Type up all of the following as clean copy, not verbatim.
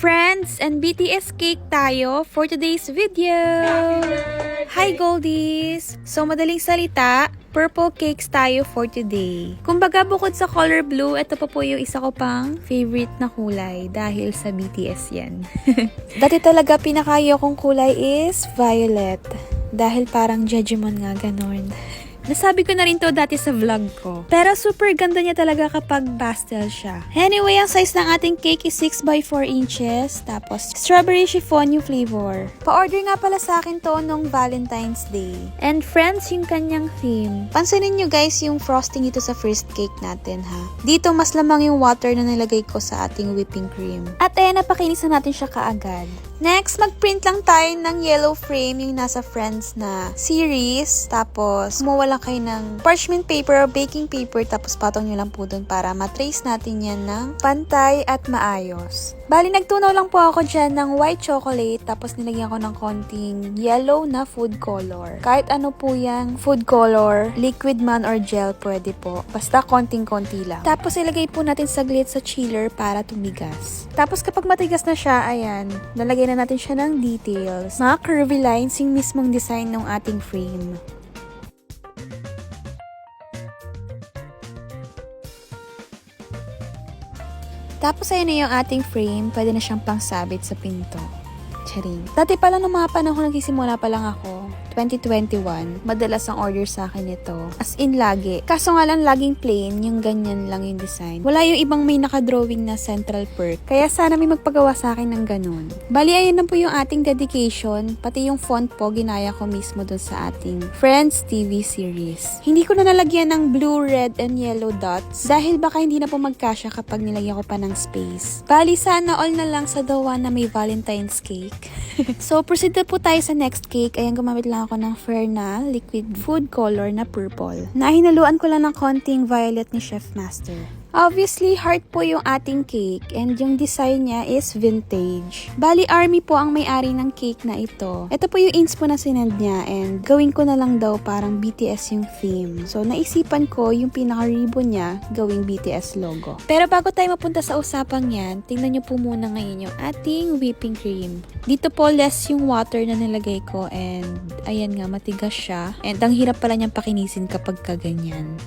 friends, and BTS cake tayo for today's video! Hi Goldies! So madaling salita, purple cakes tayo for today. Kumbaga bukod sa color blue, ito pa po yung isa ko pang favorite na kulay dahil sa BTS yan. Dati talaga pinakayo kong kulay is violet dahil parang Jejimon nga ganon. Nasabi ko na rin to dati sa vlog ko. Pero super ganda niya talaga kapag pastel siya. Anyway, ang size ng ating cake is 6x4 inches. Tapos, strawberry chiffon yung flavor. Pa-order nga pala sa akin to nung Valentine's Day. And friends, yung kanyang theme. Pansinin nyo guys yung frosting dito sa first cake natin ha. Dito mas lamang yung water na nilagay ko sa ating whipping cream. At ayan, napakinis na natin siya kaagad. Next, mag-print lang tayo ng yellow frame yung nasa Friends na series. Tapos, kumuha lang kayo ng parchment paper or baking paper. Tapos, patong nyo lang po dun para matrace natin yan ng pantay at maayos. Bali, nagtunaw lang po ako dyan ng white chocolate. Tapos, nilagyan ko ng konting yellow na food color. Kahit ano po yung food color, liquid man or gel, pwede po. Basta konting-konti lang. Tapos, ilagay po natin saglit sa chiller para tumigas. Tapos, kapag matigas na siya, ayan, nalagay na natin siya ng details. Mga curvy lines yung mismong design ng ating frame. Tapos ayun na yung ating frame, pwede na siyang pangsabit sa pinto. Charing. Dati pa lang ng mga panahon nagsisimula pa lang ako, 2021, madalas ang order sa akin ito. As in lagi. Kaso nga lang laging plain, yung ganyan lang yung design. Wala yung ibang may nakadrawing na central perk. Kaya sana may magpagawa sa akin ng ganun. Bali, ayun na po yung ating dedication. Pati yung font po, ginaya ko mismo dun sa ating Friends TV series. Hindi ko na nalagyan ng blue, red, and yellow dots dahil baka hindi na po magkasya kapag nilagyan ko pa ng space. Bali, sana all na lang sa the one na may Valentine's cake. So, proceed na po tayo sa next cake. Ayan, gumamit lang ako ng fair na liquid food color na purple. Nahinaluan ko lang ng konting violet ni Chef Master. Obviously, heart po yung ating cake and yung design niya is vintage. Bali, Army po ang may-ari ng cake na ito. Ito po yung inspo na sinend niya and gawin ko na lang daw parang BTS yung theme. So, naisipan ko yung pinaka-ribbon niya gawing BTS logo. Pero bago tayo mapunta sa usapang yan, tingnan niyo po muna ngayon yung ating whipping cream. Dito po, less yung water na nilagay ko and ayan nga, matigas siya. And ang hirap pala niyang pakinisin kapag kaganyan.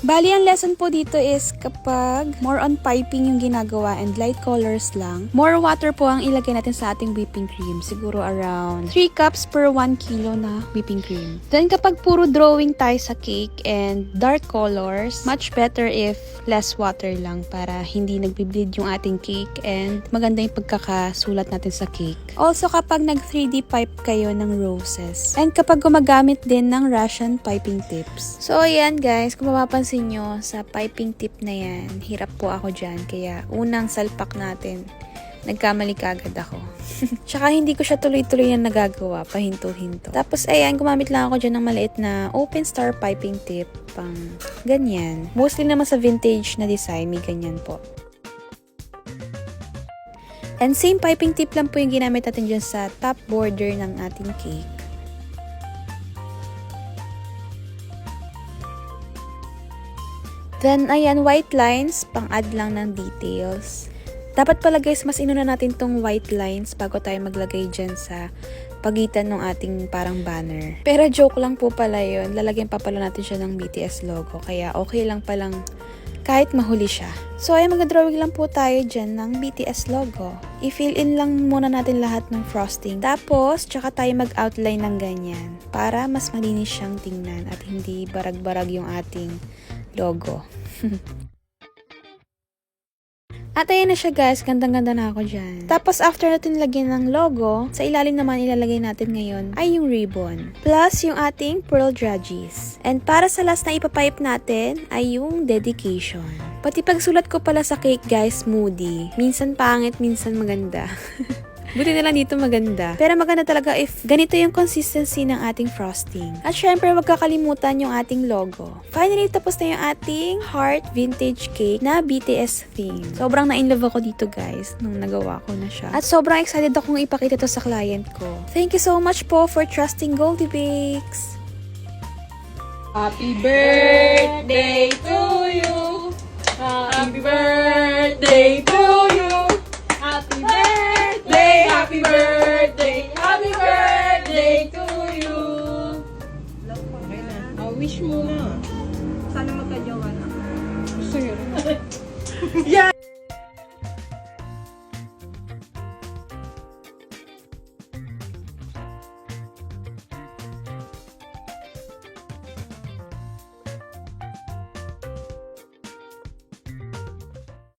Bali, ang lesson po dito is kapag more on piping yung ginagawa and light colors lang, more water po ang ilagay natin sa ating whipping cream. Siguro around 3 cups per 1 kilo na whipping cream. Then kapag puro drawing tayo sa cake and dark colors, much better if less water lang para hindi nagbi-bleed yung ating cake and maganda yung pagkakasulat natin sa cake. Also kapag nag 3D pipe kayo ng roses. And kapag gumagamit din ng Russian piping tips. So ayan guys, kung mapapansin nyo sa piping tip na yan, hirap po ako dyan. Kaya unang salpak natin, nagkamali kagad ako. Tsaka hindi ko siya tuloy-tuloy na nagagawa, pahinto-hinto. Tapos ayan, gumamit lang ako dyan ng maliit na open star piping tip, pang ganyan. Mostly naman sa vintage na design, may ganyan po. And same piping tip lang po yung ginamit natin dyan sa top border ng ating cake. Then, ayan, white lines, pang-add lang ng details. Dapat pala guys, mas inuna natin tong white lines bago tayo maglagay dyan sa pagitan ng ating parang banner. Pero joke lang po pala yun, lalagyan pa pala natin siya ng BTS logo. Kaya okay lang palang kahit mahuli siya. So, ayan, mag-drawing lang po tayo dyan ng BTS logo. I-fill in lang muna natin lahat ng frosting. Tapos, tsaka tayo mag-outline ng ganyan para mas malinis siyang tingnan at hindi barag-barag yung ating logo. At ayan na siya guys, gandang-ganda na ako dyan. Tapos after natin lagyan ng logo, sa ilalim naman ilalagay natin ngayon ay yung ribbon. Plus yung ating pearl draggies. And para sa last na ipapipe natin ay yung dedication. Pati pagsulat ko pala sa cake guys, moody. Minsan pangit, minsan maganda. Buti na lang dito maganda. Pero maganda talaga if ganito yung consistency ng ating frosting. At syempre, wag kakalimutan yung ating logo. Finally, tapos na yung ating heart vintage cake na BTS theme. Sobrang na-inlove ako dito guys nung nagawa ko na siya. At sobrang excited akong ipakita to sa client ko. Thank you so much po for trusting Goldie Bakes! Happy birthday to you! Happy birthday to you! Happy birthday! Happy birthday! Happy birthday to you! Okay na. Wish muna. Sana magka-jowa na. Yeah!